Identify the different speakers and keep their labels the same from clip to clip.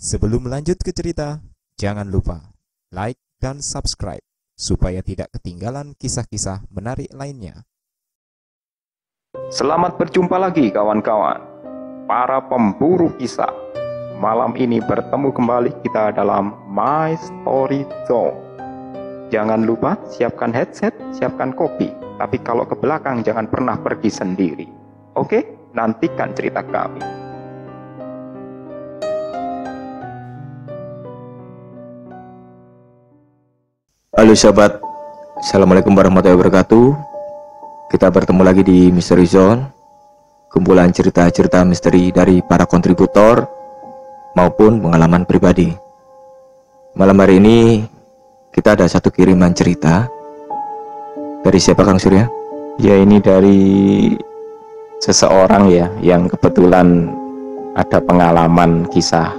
Speaker 1: Sebelum lanjut ke cerita, jangan lupa like dan subscribe supaya tidak ketinggalan kisah-kisah menarik lainnya.
Speaker 2: Selamat berjumpa lagi kawan-kawan, para pemburu kisah. Malam ini bertemu kembali kita dalam My Story Zone. Jangan lupa siapkan headset, siapkan kopi. Tapi kalau ke belakang jangan pernah pergi sendiri. Oke, nantikan cerita kami.
Speaker 3: Halo sahabat, Assalamualaikum warahmatullahi wabarakatuh. Kita bertemu lagi di Misteri Zone, kumpulan cerita-cerita misteri dari para kontributor maupun pengalaman pribadi. Malam hari ini kita ada satu kiriman cerita. Dari siapa Kang Surya?
Speaker 2: Ya, ini dari seseorang ya, yang kebetulan ada pengalaman kisah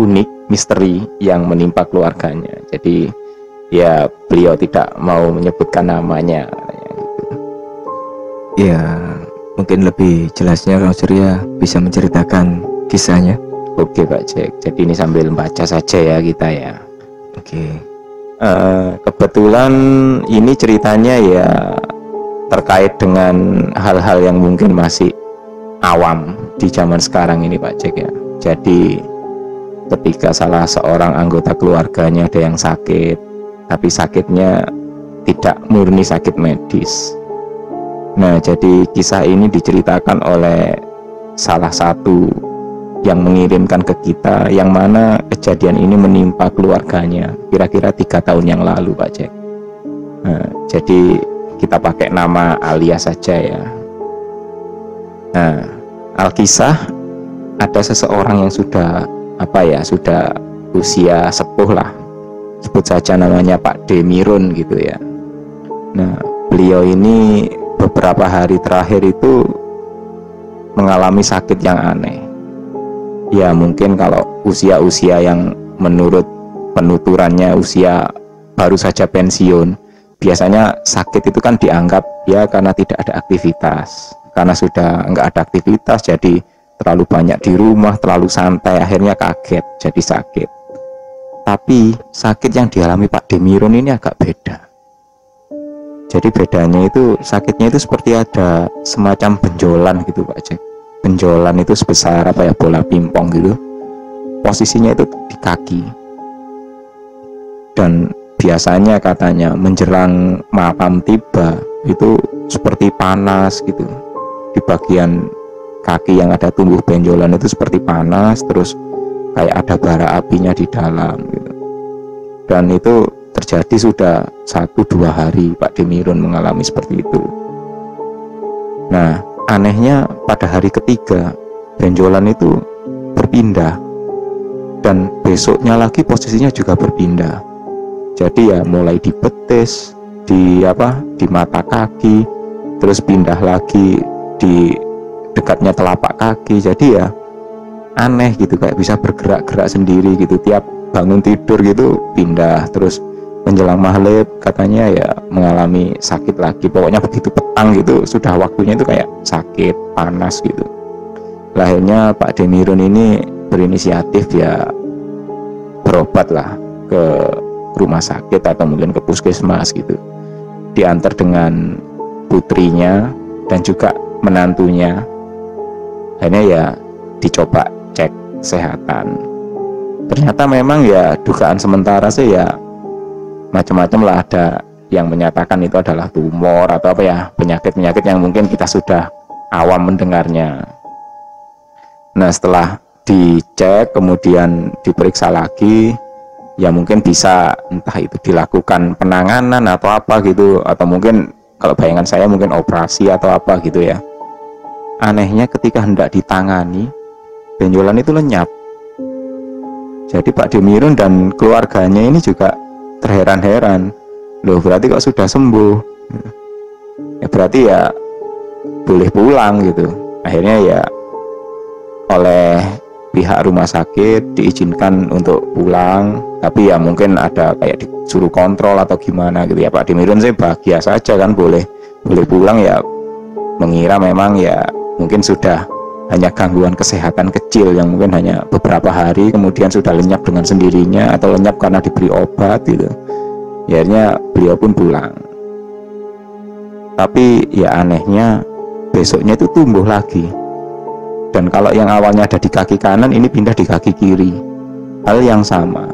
Speaker 2: unik, misteri yang menimpa keluarganya. Jadi ya beliau tidak mau menyebutkan namanya gitu.
Speaker 3: Ya, mungkin lebih jelasnya Kang Surya bisa menceritakan kisahnya.
Speaker 2: Oke Pak Jack, jadi ini sambil baca saja ya kita ya.
Speaker 3: Oke.
Speaker 2: Kebetulan ini ceritanya ya terkait dengan hal-hal yang mungkin masih awam di zaman sekarang ini Pak Jack ya. Jadi ketika salah seorang anggota keluarganya ada yang sakit, tapi sakitnya tidak murni sakit medis. Nah, jadi kisah ini diceritakan oleh salah satu yang mengirimkan ke kita, yang mana kejadian ini menimpa keluarganya kira-kira 3 tahun yang lalu Pak Jack. Nah, jadi kita pakai nama alias saja ya. Nah, alkisah ada seseorang yang sudah sudah usia sepuh lah, sebut saja namanya Pak Demirun gitu ya. Nah, beliau ini beberapa hari terakhir itu mengalami sakit yang aneh. Ya mungkin kalau usia-usia yang menurut penuturannya usia baru saja pensiun, biasanya sakit itu kan dianggap ya karena tidak ada aktivitas. Karena sudah enggak ada aktivitas, jadi terlalu banyak di rumah, terlalu santai, akhirnya kaget jadi sakit. Tapi sakit yang dialami Pak Demirun ini agak beda. Jadi bedanya itu sakitnya itu seperti ada semacam benjolan gitu Pak Jack. Benjolan itu sebesar bola pingpong gitu. Posisinya itu di kaki. Dan biasanya katanya menjelang malam tiba itu seperti panas gitu. Di bagian kaki yang ada tumbuh benjolan itu seperti panas, terus kayak ada bara apinya di dalam gitu. Dan itu terjadi sudah 1-2 hari Pak Demirun mengalami seperti itu. Nah, anehnya pada hari ketiga benjolan itu berpindah, dan besoknya lagi posisinya juga berpindah. Jadi ya mulai di betis, di mata kaki, terus pindah lagi di dekatnya telapak kaki. Jadi ya aneh gitu, kayak bisa bergerak-gerak sendiri gitu. Tiap bangun tidur gitu pindah, terus menjelang maghrib katanya ya mengalami sakit lagi. Pokoknya begitu petang gitu sudah waktunya itu kayak sakit, panas gitu. Akhirnya Pak Demirun ini berinisiatif ya berobat lah ke rumah sakit atau mungkin ke puskesmas gitu. Diantar dengan putrinya dan juga menantunya. Akhirnya ya dicoba cek kesehatan. Ternyata memang ya dugaan sementara sih ya macam-macam lah, ada yang menyatakan itu adalah tumor atau penyakit-penyakit yang mungkin kita sudah awam mendengarnya. Nah, setelah dicek kemudian diperiksa lagi, ya mungkin bisa entah itu dilakukan penanganan atau apa gitu, atau mungkin kalau bayangan saya mungkin operasi atau apa gitu ya. Anehnya ketika hendak ditangani, benjolan itu lenyap. Jadi Pak Demirun dan keluarganya ini juga terheran-heran, loh berarti kok sudah sembuh, ya berarti ya boleh pulang gitu. Akhirnya ya oleh pihak rumah sakit diizinkan untuk pulang, tapi ya mungkin ada kayak disuruh kontrol atau gimana gitu ya. Pak Demirun sih bahagia saja kan boleh pulang ya, mengira memang ya mungkin sudah hanya gangguan kesehatan kecil yang mungkin hanya beberapa hari kemudian sudah lenyap dengan sendirinya atau lenyap karena diberi obat gitu. Ya, akhirnya beliau pun pulang. Tapi ya anehnya besoknya itu tumbuh lagi. Dan kalau yang awalnya ada di kaki kanan ini pindah di kaki kiri. Hal yang sama.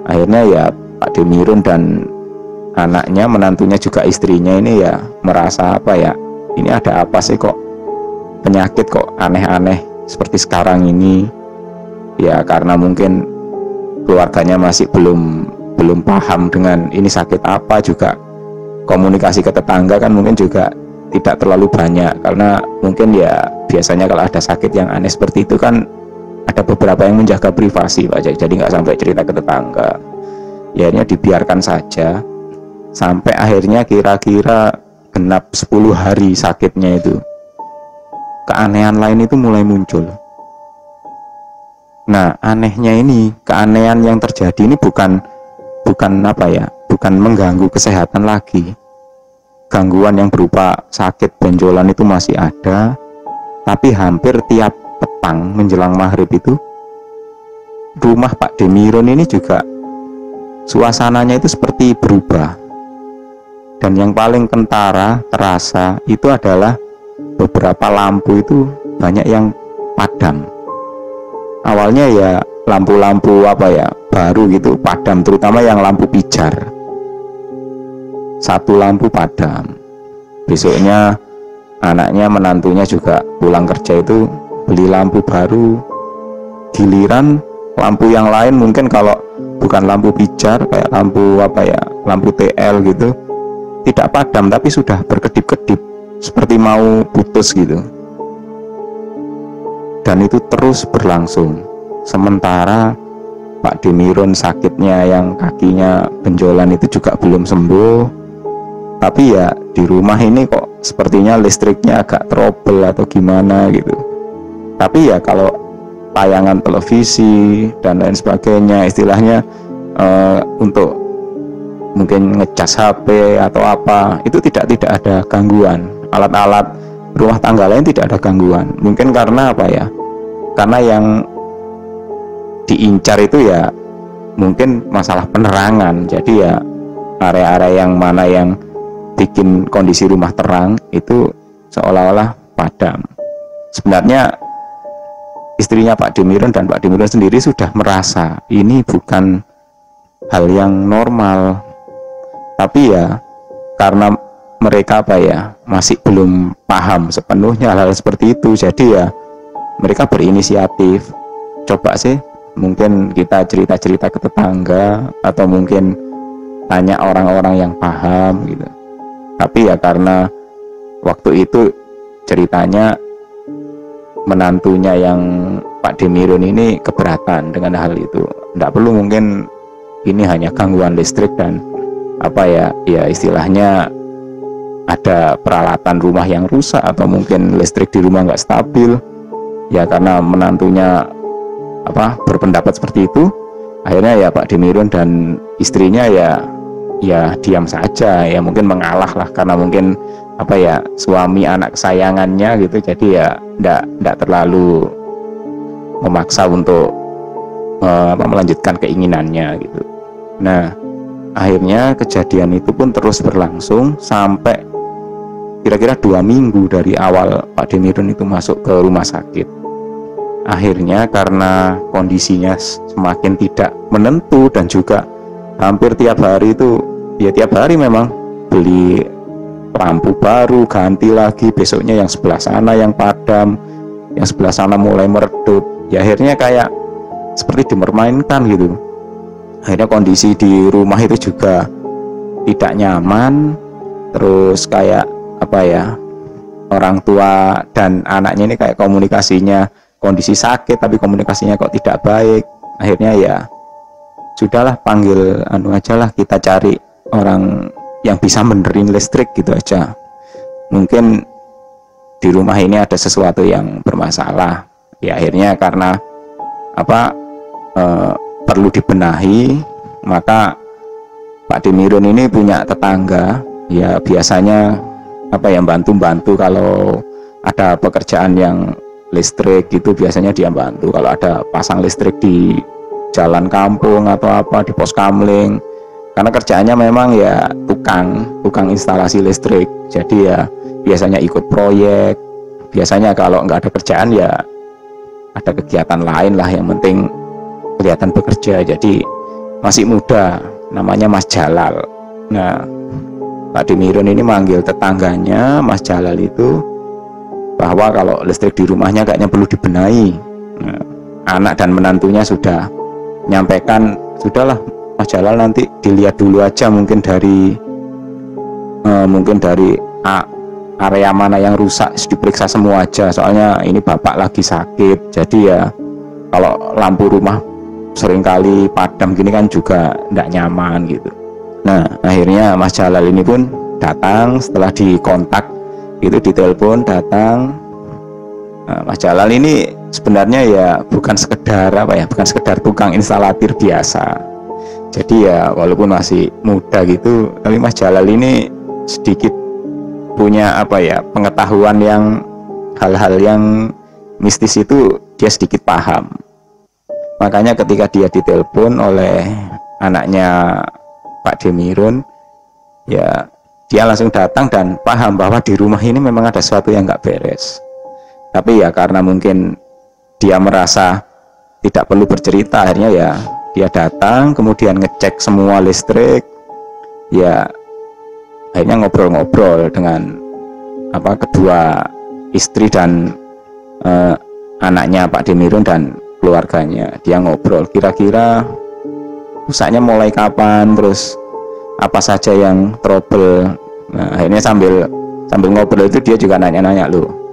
Speaker 2: Akhirnya ya Pak Demirun dan anaknya, menantunya juga istrinya ini ya merasa apa ya, ini ada apa sih kok penyakit kok aneh-aneh seperti sekarang ini. Ya karena mungkin keluarganya masih belum paham dengan ini sakit apa, juga komunikasi ke tetangga kan mungkin juga tidak terlalu banyak, karena mungkin ya biasanya kalau ada sakit yang aneh seperti itu kan ada beberapa yang menjaga privasi Pak, jadi nggak sampai cerita ke tetangga. Ya akhirnya dibiarkan saja sampai akhirnya kira-kira genap 10 hari sakitnya itu, keanehan lain itu mulai muncul. Nah anehnya ini, keanehan yang terjadi ini bukan apa ya, bukan mengganggu kesehatan lagi. Gangguan yang berupa sakit benjolan itu masih ada, tapi hampir tiap petang menjelang maghrib itu rumah Pak Demirun ini juga suasananya itu seperti berubah. Dan yang paling kentara terasa itu adalah beberapa lampu itu banyak yang padam. Awalnya ya lampu-lampu apa ya, baru gitu padam, terutama yang lampu pijar. Satu lampu padam. Besoknya anaknya, menantunya juga pulang kerja itu beli lampu baru. Giliran lampu yang lain mungkin kalau bukan lampu pijar kayak lampu apa ya, lampu TL gitu, tidak padam tapi sudah berkedip-kedip seperti mau putus gitu. Dan itu terus berlangsung. Sementara Pak Demirun sakitnya yang kakinya benjolan itu juga belum sembuh. Tapi ya di rumah ini kok sepertinya listriknya agak trouble atau gimana gitu. Tapi ya kalau tayangan televisi dan lain sebagainya, istilahnya untuk mungkin ngecas HP atau apa, itu tidak ada gangguan. Alat-alat rumah tangga lain tidak ada gangguan. Mungkin karena apa ya, karena yang diincar itu ya mungkin masalah penerangan. Jadi ya area-area yang mana yang bikin kondisi rumah terang itu seolah-olah padam. Sebenarnya istrinya Pak Demirun dan Pak Demirun sendiri sudah merasa ini bukan hal yang normal, tapi ya karena mereka apa ya, masih belum paham sepenuhnya hal-hal seperti itu, jadi ya mereka berinisiatif, coba sih mungkin kita cerita-cerita ke tetangga atau mungkin tanya orang-orang yang paham gitu. Tapi ya karena waktu itu ceritanya menantunya yang Pak Demirun ini keberatan dengan hal itu. Tidak perlu, mungkin ini hanya gangguan listrik dan apa ya, ya istilahnya ada peralatan rumah yang rusak atau mungkin listrik di rumah nggak stabil. Ya karena menantunya apa berpendapat seperti itu, akhirnya ya Pak Demirun dan istrinya ya diam saja, ya mungkin mengalah lah, karena mungkin apa ya, suami anak kesayangannya gitu, jadi ya ndak terlalu memaksa untuk melanjutkan keinginannya gitu. Nah akhirnya kejadian itu pun terus berlangsung sampai kira-kira 2 minggu dari awal Pak Demirun itu masuk ke rumah sakit. Akhirnya karena kondisinya semakin tidak menentu dan juga hampir tiap hari itu, ya tiap hari memang beli lampu baru, ganti lagi, besoknya yang sebelah sana yang padam, yang sebelah sana mulai meredup. Ya akhirnya kayak seperti dipermainkan gitu. Akhirnya kondisi di rumah itu juga tidak nyaman. Terus kayak apa ya, orang tua dan anaknya ini kayak komunikasinya, kondisi sakit tapi komunikasinya kok tidak baik. Akhirnya ya sudahlah, panggil aja lah, kita cari orang yang bisa benerin listrik gitu aja. Mungkin di rumah ini ada sesuatu yang bermasalah. Ya akhirnya karena apa perlu dibenahi, maka Pak Demirun ini punya tetangga, ya biasanya apa yang bantu-bantu kalau ada pekerjaan yang listrik gitu biasanya dia bantu. Kalau ada pasang listrik di jalan kampung atau apa di pos kamling, karena kerjaannya memang ya tukang instalasi listrik, jadi ya biasanya ikut proyek. Biasanya kalau nggak ada kerjaan ya ada kegiatan lain lah, yang penting kelihatan bekerja. Jadi masih muda, namanya Mas Jalal. Nah, Pak Demirun ini manggil tetangganya Mas Jalal itu bahwa kalau listrik di rumahnya kayaknya perlu dibenahi. Nah, anak dan menantunya sudah menyampaikan, sudahlah Mas Jalal nanti dilihat dulu aja, mungkin dari area mana yang rusak diperiksa semua aja, soalnya ini bapak lagi sakit. Jadi ya kalau lampu rumah seringkali padam gini kan juga tidak nyaman gitu. Nah, akhirnya Mas Jalal ini pun datang setelah dikontak, itu ditelepon datang. Nah, Mas Jalal ini sebenarnya ya bukan sekedar tukang instalatir biasa. Jadi ya walaupun masih muda gitu, tapi Mas Jalal ini sedikit punya pengetahuan yang hal-hal yang mistis itu dia sedikit paham. Makanya ketika dia ditelepon oleh anaknya Pak Demirun, ya dia langsung datang dan paham bahwa di rumah ini memang ada sesuatu yang nggak beres. Tapi ya karena mungkin dia merasa tidak perlu bercerita, akhirnya ya dia datang, kemudian ngecek semua listrik, ya akhirnya ngobrol-ngobrol dengan kedua istri dan anaknya Pak Demirun dan keluarganya. Dia ngobrol kira-kira rusaknya mulai kapan, terus apa saja yang trouble. Nah, akhirnya sambil ngobrol itu dia juga nanya-nanya, loh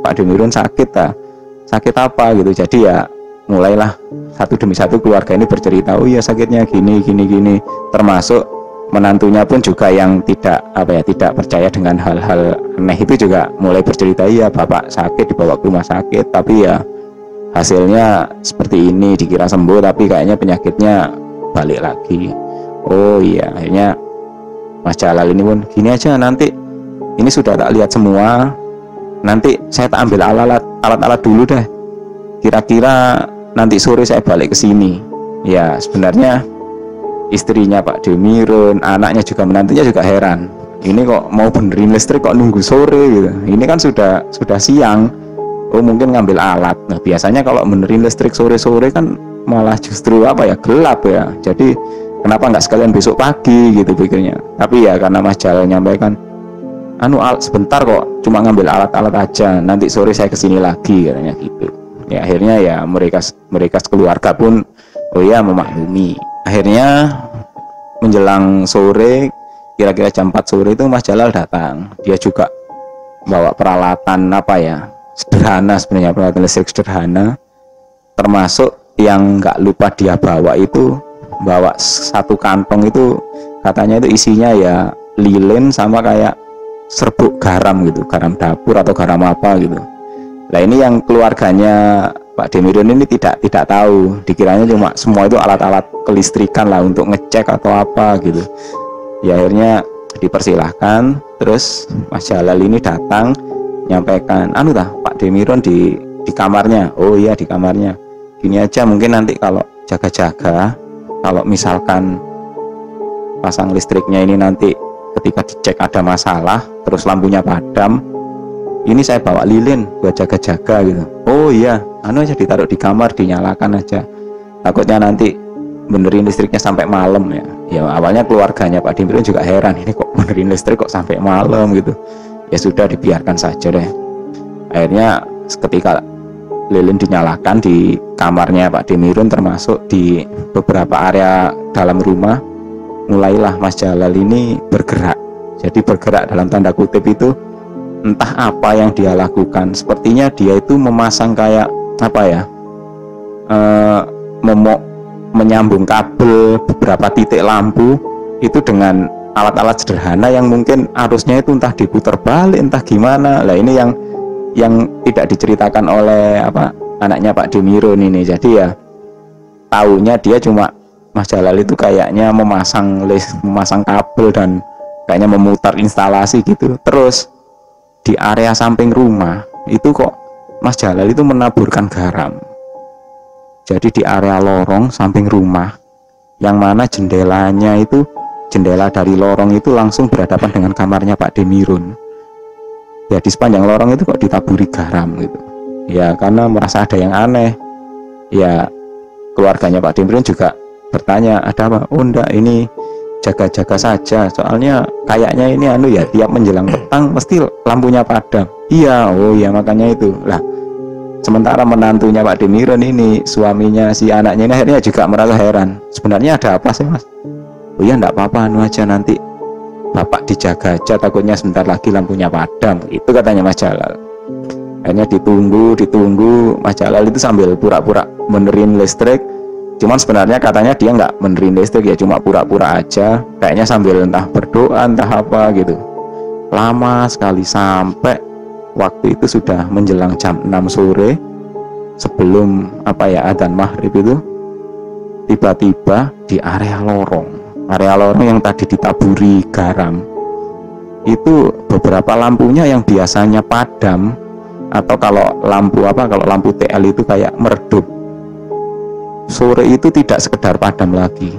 Speaker 2: Pak Demirun sakit apa gitu. Jadi ya mulailah satu demi satu keluarga ini bercerita, oh iya sakitnya gini, termasuk menantunya pun juga yang tidak percaya dengan hal-hal aneh itu juga mulai bercerita, iya bapak sakit dibawa ke rumah sakit, tapi ya hasilnya seperti ini, dikira sembuh tapi kayaknya penyakitnya balik lagi. Oh iya, akhirnya Mas Jalal ini pun gini aja, nanti ini sudah tak lihat semua, nanti saya tak ambil alat-alat dulu deh, kira-kira nanti sore saya balik ke sini. Ya sebenarnya istrinya Pak Demirun, anaknya juga menantunya juga heran, ini kok mau benerin listrik kok nunggu sore gitu, ini kan sudah siang. Oh mungkin ngambil alat. Nah biasanya kalau benerin listrik sore-sore kan malah justru gelap ya, jadi kenapa nggak sekalian besok pagi gitu pikirnya. Tapi ya karena Mas Jalal nyampaikan, sebentar kok, cuma ngambil alat-alat aja, nanti sore saya kesini lagi katanya gitu. Ya akhirnya ya mereka keluarga pun memaklumi. Akhirnya menjelang sore, kira-kira jam 4 sore itu Mas Jalal datang. Dia juga bawa peralatan sederhana, sebenarnya peralatan listrik sederhana. Termasuk yang nggak lupa dia bawa satu kantong itu, katanya itu isinya ya lilin sama kayak serbuk garam gitu, garam dapur atau garam apa gitu. Nah ini yang keluarganya Pak Demirun ini tidak tahu, dikiranya cuma semua itu alat-alat kelistrikan lah untuk ngecek atau apa gitu. Ya akhirnya dipersilahkan, terus Mas Jalal ini datang nyampaikan, Pak Demirun di kamarnya. Oh iya di kamarnya. Gini aja, mungkin nanti kalau jaga-jaga, kalau misalkan pasang listriknya ini nanti ketika dicek ada masalah terus lampunya padam, ini saya bawa lilin buat jaga-jaga gitu. Oh iya, aja ditaruh di kamar, dinyalakan aja, takutnya nanti benerin listriknya sampai malam ya. Ya awalnya keluarganya Pak Demirun juga heran, ini kok benerin listrik kok sampai malam gitu. Ya sudah dibiarkan saja deh. Akhirnya ketika lilin dinyalakan di kamarnya Pak Demirun, termasuk di beberapa area dalam rumah, mulailah Mas Jalal ini bergerak. Jadi bergerak dalam tanda kutip itu, entah apa yang dia lakukan. Sepertinya dia itu memasang kayak menyambung kabel beberapa titik lampu itu dengan alat-alat sederhana yang mungkin arusnya itu entah diputar balik, entah gimana. Lah ini yang tidak diceritakan oleh anaknya Pak Demirun ini. Jadi ya taunya dia cuma Mas Jalal itu kayaknya memasang kabel dan kayaknya memutar instalasi gitu. Terus di area samping rumah itu kok Mas Jalal itu menaburkan garam. Jadi di area lorong samping rumah, yang mana jendelanya itu, jendela dari lorong itu langsung berhadapan dengan kamarnya Pak Demirun. Ya di sepanjang lorong itu kok ditaburi garam gitu. Ya karena merasa ada yang aneh. Ya keluarganya Pak Demirun juga bertanya, ada apa? Oh enggak, ini jaga-jaga saja, soalnya kayaknya ini ya tiap menjelang petang mesti lampunya padam. Iya, oh iya makanya itu lah. Sementara menantunya Pak Demirun ini, suaminya si anaknya ini akhirnya juga merasa heran, sebenarnya ada apa sih Mas? Oh iya enggak apa-apa, anu aja, nanti Bapak dijaga aja, takutnya sebentar lagi lampunya padam, itu katanya Mas Jalal. Akhirnya ditunggu Mas Jalal itu sambil pura-pura benerin listrik. Cuman sebenarnya katanya dia nggak benerin listrik, ya cuma pura-pura aja, kayaknya sambil entah berdoa entah apa gitu. Lama sekali sampai waktu itu sudah menjelang jam 6 sore, sebelum adzan maghrib itu, tiba-tiba di area lorong yang tadi ditaburi garam itu beberapa lampunya yang biasanya padam, atau kalau lampu TL itu kayak meredup, sore itu tidak sekedar padam lagi,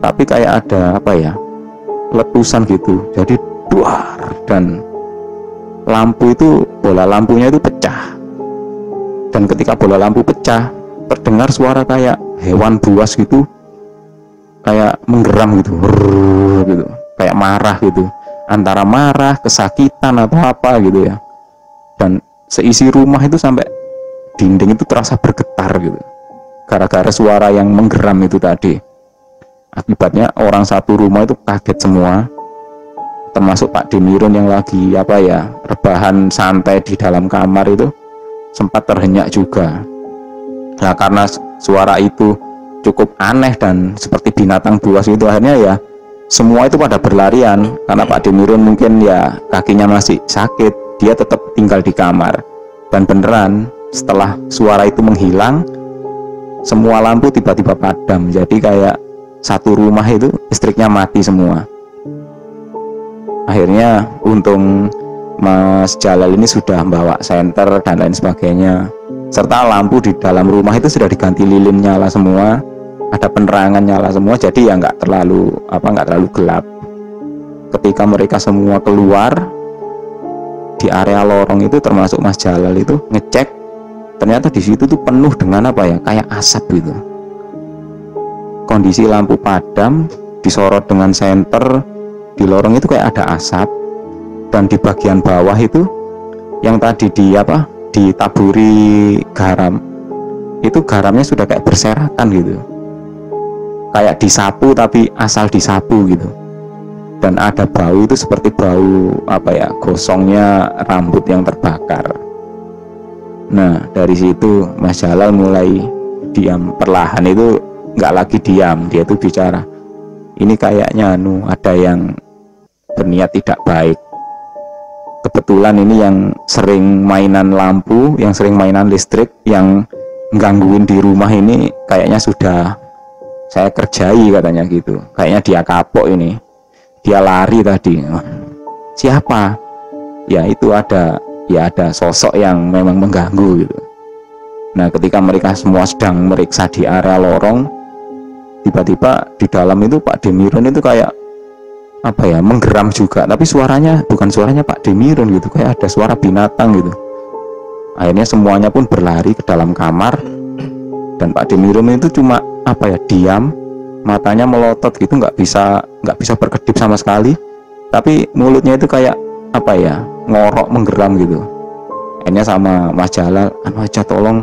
Speaker 2: tapi kayak ada letusan gitu. Jadi duar, dan bola lampunya itu pecah. Dan ketika bola lampu pecah, terdengar suara kayak hewan buas gitu, kayak menggeram gitu, gitu, kayak marah gitu, antara marah, kesakitan atau apa gitu ya. Dan seisi rumah itu sampai dinding itu terasa bergetar gitu, gara-gara suara yang menggeram itu tadi. Akibatnya orang satu rumah itu kaget semua, termasuk Pak Demirun yang lagi rebahan santai di dalam kamar itu sempat terhenyak juga. Nah karena suara itu cukup aneh dan seperti binatang buas itu, akhirnya ya semua itu pada berlarian. Karena Pak Demirun mungkin ya kakinya masih sakit, dia tetap tinggal di kamar. Dan beneran setelah suara itu menghilang, semua lampu tiba-tiba padam. Jadi kayak satu rumah itu listriknya mati semua. Akhirnya untung Mas Jalal ini sudah membawa senter dan lain sebagainya, serta lampu di dalam rumah itu sudah diganti lilin nyala semua, ada penerangan nyala semua, jadi ya nggak terlalu gelap. Ketika mereka semua keluar di area lorong itu, termasuk Mas Jalal itu ngecek, ternyata di situ tuh penuh dengan kayak asap gitu. Kondisi lampu padam, disorot dengan senter, di lorong itu kayak ada asap. Dan di bagian bawah itu yang tadi ditaburi garam, itu garamnya sudah kayak berserakan gitu, kayak disapu tapi asal disapu gitu. Dan ada bau itu seperti bau gosongnya rambut yang terbakar. Nah dari situ Mas Jalal mulai diam, perlahan itu nggak lagi diam, dia tuh bicara, ini kayaknya ada yang berniat tidak baik. Kebetulan ini yang sering mainan lampu, yang sering mainan listrik, yang gangguin di rumah ini kayaknya sudah saya kerjai, katanya gitu. Kayaknya dia kapok ini, dia lari tadi. Siapa? Ya itu ada sosok yang memang mengganggu gitu. Nah ketika mereka semua sedang meriksa di area lorong, tiba-tiba di dalam itu Pak Demirun itu kayak menggeram juga, tapi suaranya bukan suaranya Pak Demirun gitu, kayak ada suara binatang gitu. Akhirnya semuanya pun berlari ke dalam kamar, dan Pak Demirun itu cuma diam, matanya melotot gitu, nggak bisa berkedip sama sekali, tapi mulutnya itu kayak ngorok, menggeram gitu. Akhirnya sama Mas Jalal, aja tolong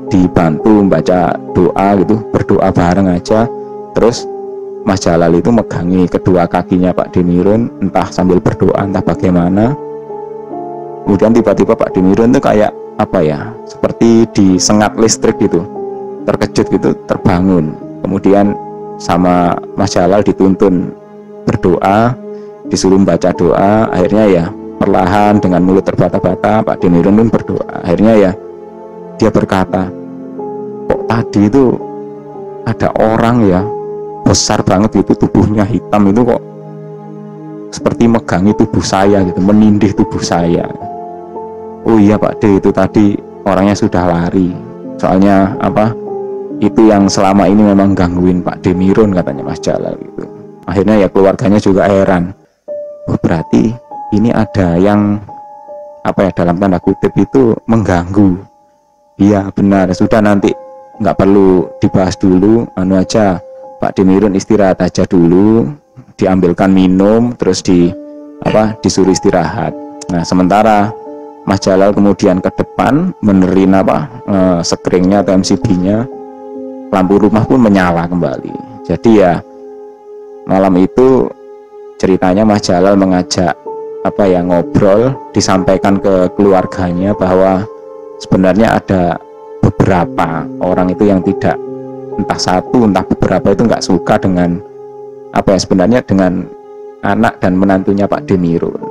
Speaker 2: dibantu baca doa gitu, berdoa bareng aja. Terus Mas Jalal itu megangi kedua kakinya Pak Demirun, entah sambil berdoa entah bagaimana. Kemudian tiba-tiba Pak Demirun itu kayak seperti disengat listrik gitu, terkejut gitu, terbangun. Kemudian sama Mas Jalal dituntun berdoa, disuruh baca doa. Akhirnya ya perlahan dengan mulut terbata-bata Pak Demirun pun berdoa. Akhirnya ya dia berkata, kok tadi itu ada orang ya besar banget itu, tubuhnya hitam itu, kok seperti megangi tubuh saya gitu, menindih tubuh saya. Oh iya Pak D, itu tadi orangnya sudah lari. Soalnya apa? Itu yang selama ini memang gangguin Pak Demirun, katanya Mas Jalal gitu. Akhirnya ya keluarganya juga heran. Oh berarti ini ada yang apa ya, dalam tanda kutip itu mengganggu. Iya benar, sudah nanti nggak perlu dibahas dulu, anu aja Pak Demirun istirahat aja dulu, diambilkan minum, terus disuruh istirahat. Nah sementara Mas Jalal kemudian ke depan menerin screennya atau MCB-nya, lampu rumah pun menyala kembali. Jadi ya malam itu ceritanya Mas Jalal mengajak ngobrol, disampaikan ke keluarganya bahwa sebenarnya ada beberapa orang itu yang tidak, entah satu entah beberapa, itu nggak suka dengan sebenarnya dengan anak dan menantunya Pak Demirun.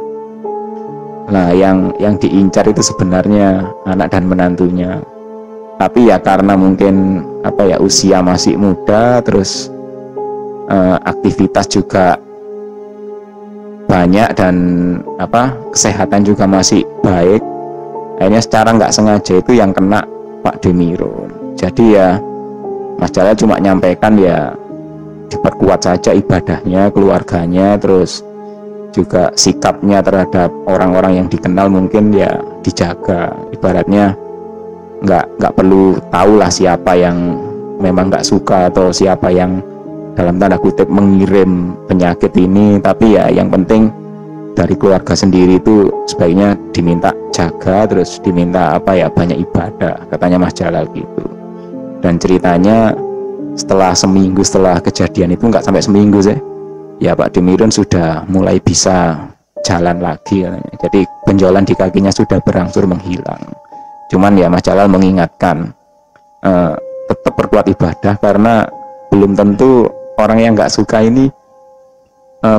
Speaker 2: Nah yang diincar itu sebenarnya anak dan menantunya, tapi ya karena mungkin usia masih muda, terus aktivitas juga banyak dan kesehatan juga masih baik, akhirnya secara nggak sengaja itu yang kena Pak Demirun. Jadi ya Mas Jalal cuma nyampaikan ya diperkuat saja ibadahnya, keluarganya, terus juga sikapnya terhadap orang-orang yang dikenal mungkin ya dijaga. Ibaratnya nggak perlu tahulah siapa yang memang nggak suka atau siapa yang dalam tanda kutip mengirim penyakit ini, tapi ya yang penting dari keluarga sendiri itu sebaiknya diminta jaga, terus diminta banyak ibadah, katanya Mas Jalal gitu. Dan ceritanya setelah seminggu setelah kejadian itu, nggak sampai seminggu sih ya, Pak Demirun sudah mulai bisa jalan lagi. Jadi benjolan di kakinya sudah berangsur menghilang. Cuman ya Mas Jalal mengingatkan tetap perkuat ibadah, karena belum tentu orang yang nggak suka ini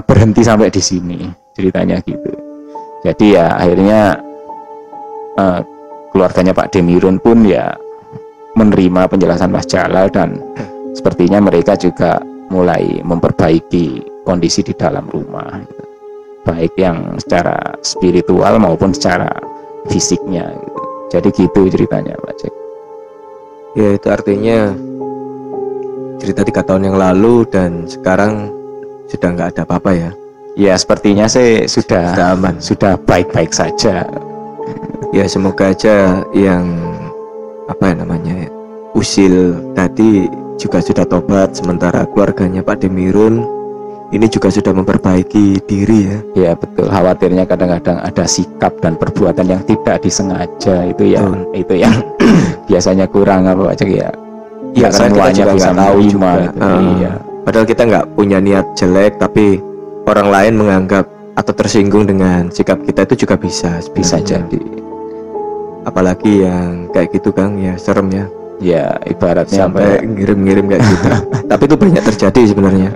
Speaker 2: berhenti sampai di sini, ceritanya gitu. Jadi ya akhirnya keluarganya Pak Demirun pun ya menerima penjelasan Mas Jalal, dan sepertinya mereka juga mulai memperbaiki kondisi di dalam rumah gitu. Baik yang secara spiritual maupun secara fisiknya gitu. Jadi gitu ceritanya Pak Cek.
Speaker 3: Ya itu artinya cerita 3 tahun yang lalu dan sekarang sudah nggak ada apa-apa ya.
Speaker 2: Ya sepertinya sih sudah
Speaker 3: aman,
Speaker 2: sudah baik-baik saja.
Speaker 3: Ya semoga aja yang usil tadi juga sudah tobat, sementara keluarganya Pak Demirun ini juga sudah memperbaiki diri ya.
Speaker 2: Ya betul, khawatirnya kadang-kadang ada sikap dan perbuatan yang tidak disengaja itu ya, itu yang biasanya kurang Pak Cek ya.
Speaker 3: Ya
Speaker 2: Semuanya bisa tahu juga.
Speaker 3: Iya. Padahal kita nggak punya niat jelek, tapi orang lain menganggap atau tersinggung dengan sikap kita itu juga bisa
Speaker 2: jadi.
Speaker 3: Apalagi yang kayak gitu Kang, ya serem ya.
Speaker 2: Ya ibaratnya
Speaker 3: sampai ngirim-ngirim kayak gitu. Tapi itu banyak terjadi sebenarnya.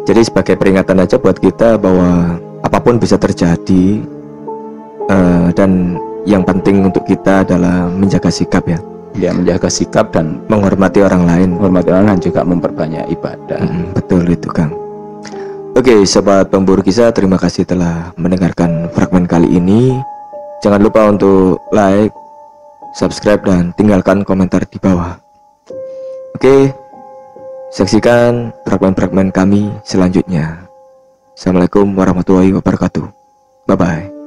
Speaker 3: Jadi sebagai peringatan aja buat kita bahwa apapun bisa terjadi, dan yang penting untuk kita adalah menjaga sikap ya.
Speaker 2: Ya menjaga sikap dan
Speaker 3: menghormati orang lain,
Speaker 2: dan juga memperbanyak ibadah.
Speaker 3: Betul itu Kang. Oke, sobat pemburu kisah, terima kasih telah mendengarkan fragmen kali ini. Jangan lupa untuk like, subscribe, dan tinggalkan komentar di bawah. Oke, saksikan fragmen-fragmen kami selanjutnya. Assalamualaikum warahmatullahi wabarakatuh. Bye-bye.